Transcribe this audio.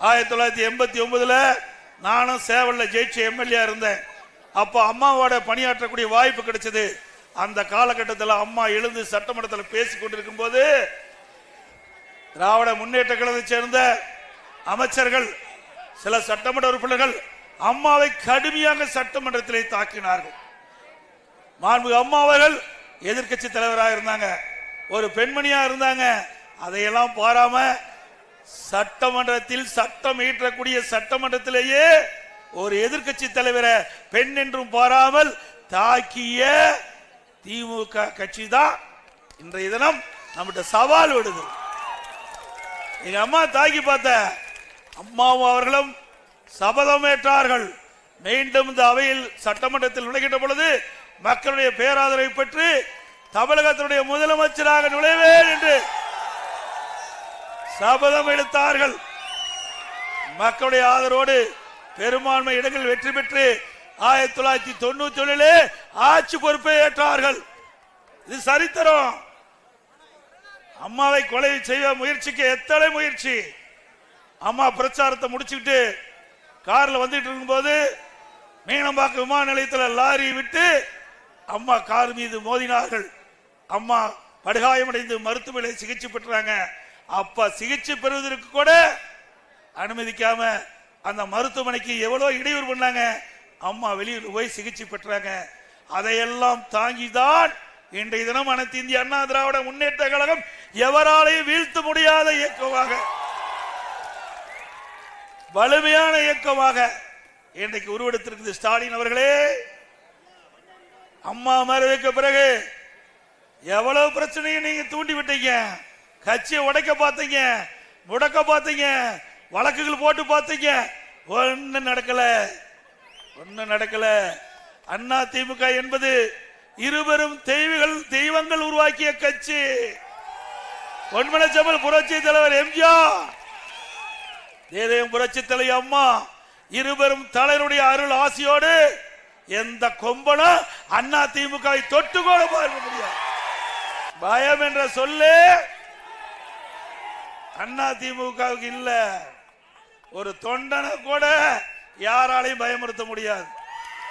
1989 நானும் சேவல்ல ஜெயிச்ச எம்எல்ஏ இருந்தேன். அப்ப அம்மாவோட பணியாற்றக்கூடிய வாய்ப்பு கிடைச்சது. அந்த காலகட்டத்தில் அம்மா எழுந்து சட்டமன்றத்தில் பேசிக் கொண்டிருக்கும் போது திராவிட முன்னேற்ற கழகத்தை சேர்ந்த அமைச்சர்கள், சில சட்டமன்ற உறுப்பினர்கள் அம்மாவை கடுமையாக சட்டமன்றத்திலே தாக்கினார்கள். மாண்புமிகு அம்மா அவர்கள் எதிர்கட்சி தலைவராக இருந்தாங்க, ஒரு பெண்மணியா இருந்தாங்க. அதையெல்லாம் பாராம சட்டமன்றத்தில் சட்டம் இயற்றக்கூடிய சட்டமன்றத்திலேயே ஒரு எதிர்கட்சி தலைவரை பெண் என்றும் பாராமல் தாக்கிய திமுக கட்சி தான் இன்றைய தினம் நம்மகிட்ட சவால் விடுது. எங்க அம்மா தாக்கி பார்த்த அம்மாவும் அவர்களும் சபதம் ஏற்றார்கள். மீண்டும் இந்த அவையில் சட்டமன்றத்தில் நுழைகின்ற பொழுது மக்களுடைய பேராதரவை பெற்று தமிழகத்தினுடைய முதலமைச்சராக நுழைவேன் என்று சபதம் எடுத்தார்கள். மக்களுடைய ஆதரவோடு பெரும்பான்மை இடங்கள் வெற்றி பெற்று 1991 ஆட்சி பொறுப்பை ஏற்றார்கள். இது சரித்திரம். அம்மாவை கொலை செய்ய முயற்சிக்க எத்தனை முயற்சி. அம்மா பிரச்சாரத்தை முடிச்சுக்கிட்டு கார்ல வந்துட்டு இருக்கும்போது மீனம்பாக்கம் விமான நிலையத்தில் லாரி விட்டு அம்மா கார் மீது மோதினார்கள். அம்மா படுகாயமடைந்து மருத்துவமனையில் சிகிச்சை பெற்றாங்க. அப்ப சிகிச்சை பெறுவதற்கு கூட அனுமதிக்காம அந்த மருத்துவமனைக்கு எவ்வளவு இடையூறு பண்ணாங்க. அம்மா வெளியூர் போய் சிகிச்சை பெற்றாங்க. அதையெல்லாம் தாங்கிதான் இன்றைய தினம் அனைத்து இந்திய அண்ணா திராவிட முன்னேற்ற கழகம் எவராலையும் வீழ்த்த முடியாத இயக்கமாக, வலிமையான இயக்கமாக இன்றைக்கு உருவெடுத்திருக்கிறது. ஸ்டாலின் அவர்களே, அம்மா மறைவுக்கு பிறகு எவ்வளவு பிரச்சனையை நீங்க தூண்டி விட்டீங்க. கட்சியை உடைக்க பார்த்தீங்க, முடக்க பார்த்தீங்க, வழக்குகள் போட்டு பார்த்தீங்க. ஒன்னும் நடக்கல, ஒன்னும் நடக்கல. அண்ணா திமுக என்பது இருவரும் தெய்வங்கள் உருவாக்கிய கட்சி. பொன்மனச்செம்மல் புரட்சி தலைவர் எம்ஜிஆர், தேதயம் புரட்சி தலைவர் அம்மா, இருவரும் தலைவருடைய அருள் ஆசியோடு எந்த கொம்பனும் அண்ணா திமுக தொட்டு கூட பார்க்க முடியாது. பயம் என்ற சொல்லே அண்ணா திமுகவுக்கு இல்ல. ஒரு தொண்டனை கூட யாராலையும் பயமுறுத்த முடியாது.